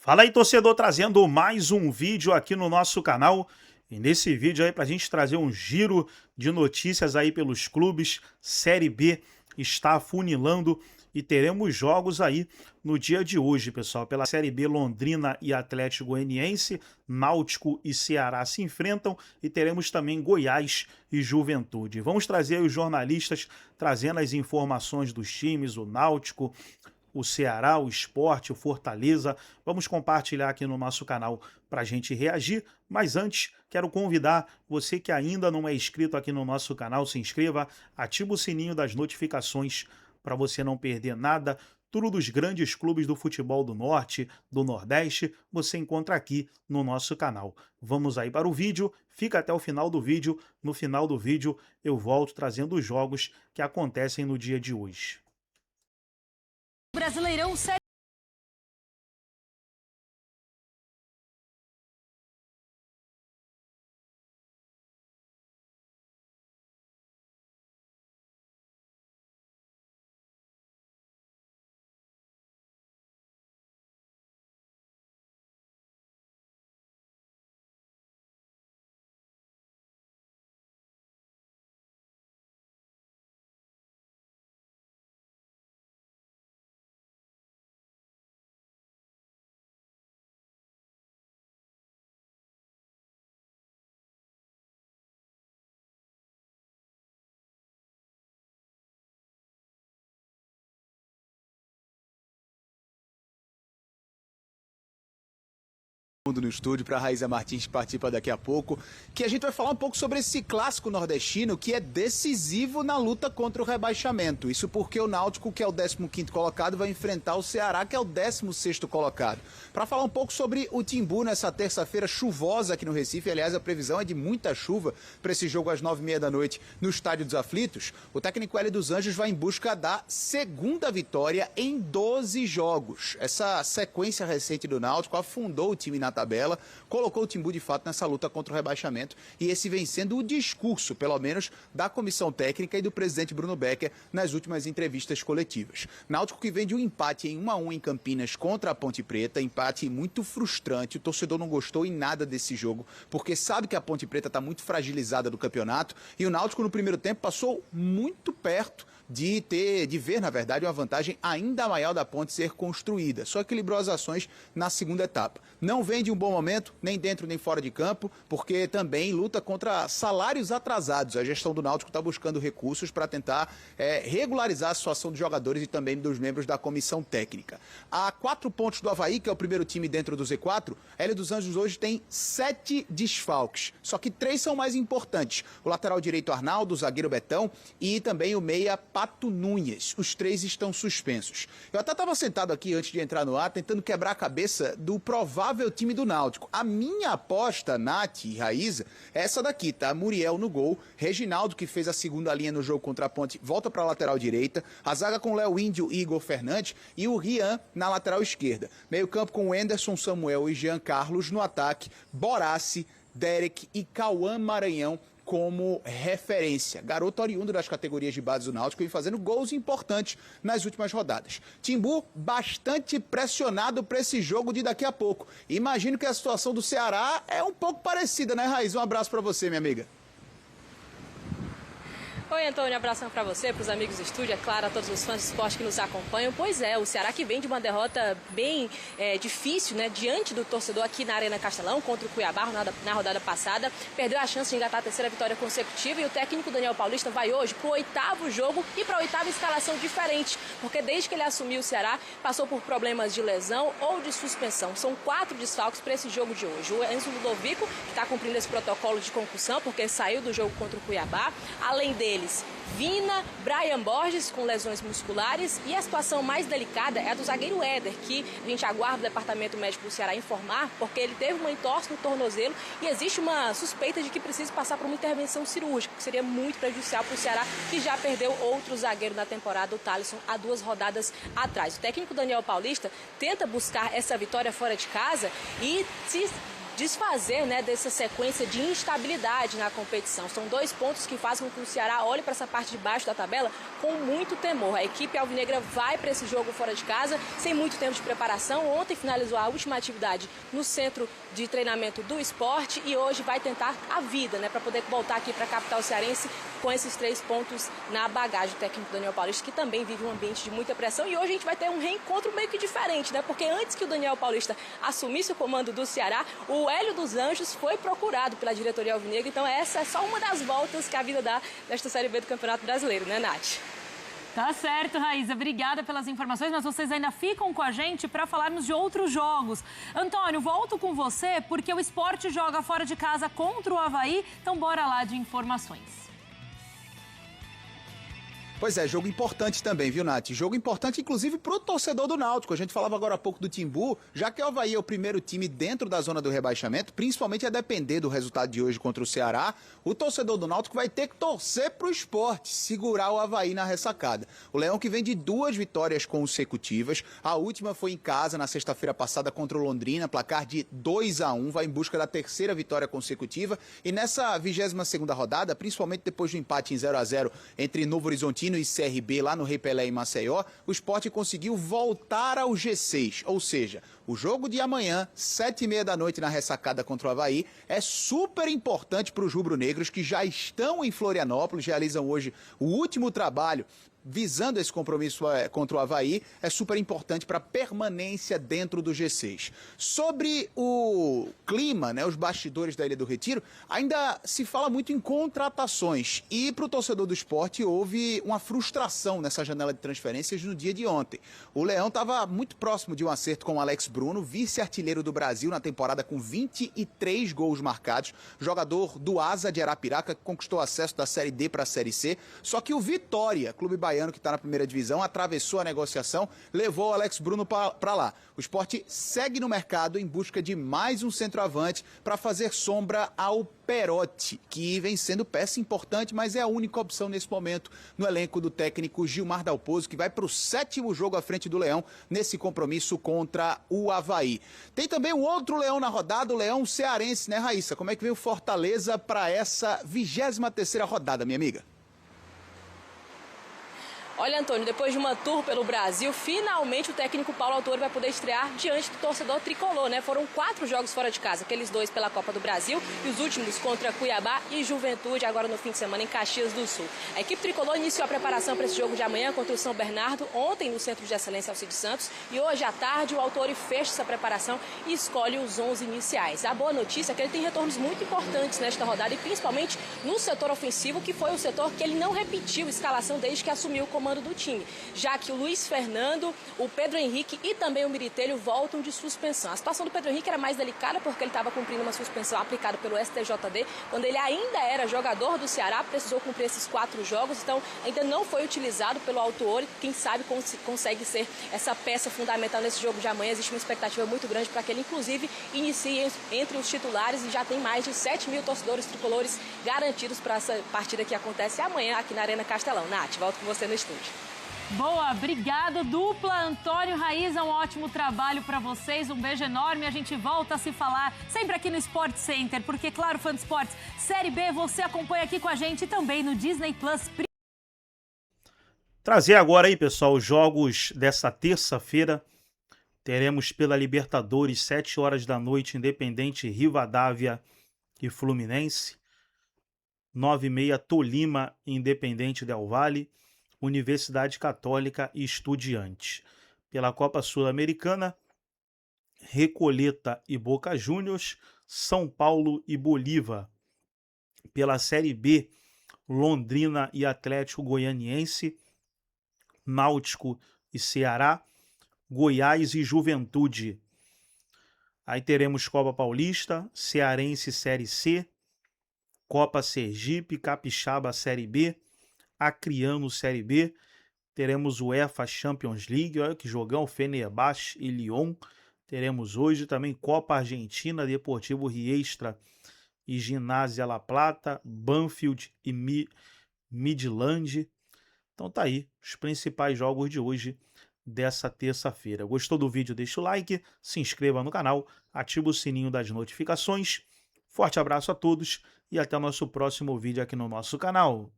Fala aí, torcedor, trazendo mais um vídeo aqui no nosso canal. E nesse vídeo aí, pra gente trazer um giro de notícias aí pelos clubes, Série B está afunilando e teremos jogos aí no dia de hoje, pessoal. Pela Série B, Londrina e Atlético Goianiense, Náutico e Ceará se enfrentam e teremos também Goiás e Juventude. Vamos trazer aí os jornalistas trazendo as informações dos times, o Náutico, o Ceará, o Sport, o Fortaleza. Vamos compartilhar aqui no nosso canal para a gente reagir. Mas antes, quero convidar você que ainda não é inscrito aqui no nosso canal, se inscreva, ativa o sininho das notificações para você não perder nada. Tudo dos grandes clubes do futebol do Norte, do Nordeste, você encontra aqui no nosso canal. Vamos aí para o vídeo, fica até o final do vídeo. No final do vídeo eu volto trazendo os jogos que acontecem no dia de hoje. Brasileirão Série No estúdio para a Raíza Martins, que participa daqui a pouco, que a gente vai falar um pouco sobre esse clássico nordestino que é decisivo na luta contra o rebaixamento. Isso porque o Náutico, que é o 15º colocado, vai enfrentar o Ceará, que é o 16º colocado. Para falar um pouco sobre o Timbu nessa terça-feira chuvosa aqui no Recife, aliás, a previsão é de muita chuva para esse jogo às 9h30 da noite no Estádio dos Aflitos, o técnico Hélio dos Anjos vai em busca da segunda vitória em 12 jogos. Essa sequência recente do Náutico afundou o time na tabela, colocou o Timbu de fato nessa luta contra o rebaixamento, e esse vem sendo o discurso, pelo menos, da comissão técnica e do presidente Bruno Becker nas últimas entrevistas coletivas. Náutico que vem de um empate em 1-1 em Campinas contra a Ponte Preta, empate muito frustrante, o torcedor não gostou em nada desse jogo, porque sabe que a Ponte Preta está muito fragilizada do campeonato, e o Náutico no primeiro tempo passou muito perto de ver, na verdade, uma vantagem ainda maior da Ponte ser construída. Só equilibrou as ações na segunda etapa. Não vem de um bom momento, nem dentro nem fora de campo, porque também luta contra salários atrasados. A gestão do Náutico está buscando recursos para tentar regularizar a situação dos jogadores e também dos membros da comissão técnica. A 4 pontos do Avaí, que é o primeiro time dentro do Z4, Hélio dos Anjos hoje tem 7 desfalques. Só que 3 são mais importantes. O lateral direito Arnaldo, o zagueiro Betão e também o meia Pato Nunes. Os 3 estão suspensos. Eu até estava sentado aqui antes de entrar no ar, tentando quebrar a cabeça do provável time do Náutico. A minha aposta, Nath e Raíza, é essa daqui, tá? Muriel no gol, Reginaldo, que fez a segunda linha no jogo contra a Ponte, volta para a lateral direita, a zaga com Léo Índio e Igor Fernandes e o Rian na lateral esquerda. Meio campo com Anderson, Samuel e Jean Carlos no ataque, Borassi, Derek e Cauã Maranhão como referência. Garoto oriundo das categorias de base do Náutico e fazendo gols importantes nas últimas rodadas. Timbu bastante pressionado para esse jogo de daqui a pouco. Imagino que a situação do Ceará é um pouco parecida, né, Raiz? Um abraço para você, minha amiga. Oi, Antônio, abração para você, para os amigos do estúdio, é claro, a todos os fãs de esporte que nos acompanham. Pois é, o Ceará que vem de uma derrota bem difícil, né, diante do torcedor aqui na Arena Castelão, contra o Cuiabá na rodada passada, perdeu a chance de engatar a terceira vitória consecutiva e o técnico Daniel Paulista vai hoje para o 8º jogo e para a 8ª escalação diferente, porque desde que ele assumiu o Ceará, passou por problemas de lesão ou de suspensão. São 4 desfalques para esse jogo de hoje. O Enzo Ludovico, que está cumprindo esse protocolo de concussão, porque saiu do jogo contra o Cuiabá, além dele, Vina, Brian Borges com lesões musculares e a situação mais delicada é a do zagueiro Éder, que a gente aguarda o departamento médico do Ceará informar, porque ele teve uma entorse no tornozelo e existe uma suspeita de que precisa passar por uma intervenção cirúrgica, que seria muito prejudicial para o Ceará, que já perdeu outro zagueiro na temporada, o Thalisson, há 2 rodadas atrás. O técnico Daniel Paulista tenta buscar essa vitória fora de casa e se desfazer, né, dessa sequência de instabilidade na competição. São 2 pontos que fazem com que o Ceará olhe para essa parte de baixo da tabela com muito temor. A equipe alvinegra vai para esse jogo fora de casa, sem muito tempo de preparação. Ontem finalizou a última atividade no centro de treinamento do esporte e hoje vai tentar a vida, né, para poder voltar aqui para a capital cearense com esses 3 pontos na bagagem. O técnico Daniel Paulista, que também vive um ambiente de muita pressão, e hoje a gente vai ter um reencontro meio que diferente, né, porque antes que o Daniel Paulista assumisse o comando do Ceará, o Hélio dos Anjos foi procurado pela diretoria alvinegra. Então essa é só uma das voltas que a vida dá nesta Série B do Campeonato Brasileiro, né, Nath? Tá certo, Raíza. Obrigada pelas informações, mas vocês ainda ficam com a gente para falarmos de outros jogos. Antônio, volto com você porque o Sport joga fora de casa contra o Avaí, então bora lá de informações. Pois é, jogo importante também, viu, Nath? Jogo importante, inclusive, pro torcedor do Náutico. A gente falava agora há pouco do Timbu, já que o Avaí é o primeiro time dentro da zona do rebaixamento, principalmente a depender do resultado de hoje contra o Ceará, o torcedor do Náutico vai ter que torcer pro Sport, segurar o Avaí na ressacada. O Leão que vem de 2 vitórias consecutivas, a última foi em casa na sexta-feira passada contra o Londrina, placar de 2-1, vai em busca da 3ª vitória consecutiva, e nessa 22ª rodada, principalmente depois do empate em 0-0 entre Novo Horizontino e CRB lá no Rei Pelé em Maceió, o Sport conseguiu voltar ao G6, ou seja, o jogo de amanhã, 7h30 da noite na ressacada contra o Avaí, é super importante para os rubro-negros que já estão em Florianópolis, realizam hoje o último trabalho visando esse compromisso contra o Avaí, é super importante para a permanência dentro do G6. Sobre o clima, né, os bastidores da Ilha do Retiro, ainda se fala muito em contratações. E para o torcedor do esporte houve uma frustração nessa janela de transferências no dia de ontem. O Leão estava muito próximo de um acerto com o Alex Bruno, vice-artilheiro do Brasil na temporada com 23 gols marcados, jogador do Asa de Arapiraca, que conquistou acesso da Série D para a Série C. Só que o Vitória, clube baiano que está na primeira divisão, atravessou a negociação, levou o Alex Bruno para lá. O Sport segue no mercado em busca de mais um centroavante para fazer sombra ao Perotti, que vem sendo peça importante, mas é a única opção nesse momento no elenco do técnico Gilmar Dalpozo, que vai para o 7º jogo à frente do Leão nesse compromisso contra o Avaí. Tem também um outro Leão na rodada, o Leão cearense, né, Raíssa? Como é que veio Fortaleza para essa 23ª rodada, minha amiga? Olha, Antônio, depois de uma tour pelo Brasil, finalmente o técnico Paulo Autuori vai poder estrear diante do torcedor tricolor, né? Foram 4 jogos fora de casa, aqueles 2 pela Copa do Brasil e os últimos contra Cuiabá e Juventude, agora no fim de semana em Caxias do Sul. A equipe tricolor iniciou a preparação para esse jogo de amanhã contra o São Bernardo, ontem no Centro de Excelência Alcides Santos, e hoje à tarde o Autuori fecha essa preparação e escolhe os 11 iniciais. A boa notícia é que ele tem retornos muito importantes nesta rodada e principalmente no setor ofensivo, que foi o setor que ele não repetiu escalação desde que assumiu o comando do time, já que o Luiz Fernando, o Pedro Henrique e também o Miritelho voltam de suspensão. A situação do Pedro Henrique era mais delicada porque ele estava cumprindo uma suspensão aplicada pelo STJD, quando ele ainda era jogador do Ceará, precisou cumprir esses 4 jogos, então ainda não foi utilizado pelo Autuori. Quem sabe consegue ser essa peça fundamental nesse jogo de amanhã. Existe uma expectativa muito grande para que ele, inclusive, inicie entre os titulares, e já tem mais de 7.000 torcedores tricolores garantidos para essa partida que acontece amanhã aqui na Arena Castelão. Nath, volto com você no estúdio. Boa, obrigado, dupla. Antônio, Raíza, um ótimo trabalho para vocês. Um beijo enorme. A gente volta a se falar sempre aqui no Sport Center, porque, claro, fã de esportes, Série B, você acompanha aqui com a gente também no Disney Plus. Trazer agora aí, pessoal, os jogos dessa terça-feira. Teremos pela Libertadores, 7 horas da noite, Independente, Rivadavia e Fluminense. 9h30, Tolima, Independente Del Valle. Universidade Católica e Estudiantes. Pela Copa Sul-Americana, Recoleta e Boca Juniors, São Paulo e Bolívar. Pela Série B, Londrina e Atlético Goianiense, Náutico e Ceará, Goiás e Juventude. Aí teremos Copa Paulista, Cearense Série C, Copa Sergipe, Capixaba Série B, Acreano Série B, teremos UEFA Champions League, olha que jogão, Fenerbahçe e Lyon. Teremos hoje também Copa Argentina, Deportivo Riestra e Ginásio La Plata, Banfield e Midland. Então tá aí, os principais jogos de hoje dessa terça-feira. Gostou do vídeo? Deixa o like, se inscreva no canal, ativa o sininho das notificações. Forte abraço a todos e até o nosso próximo vídeo aqui no nosso canal.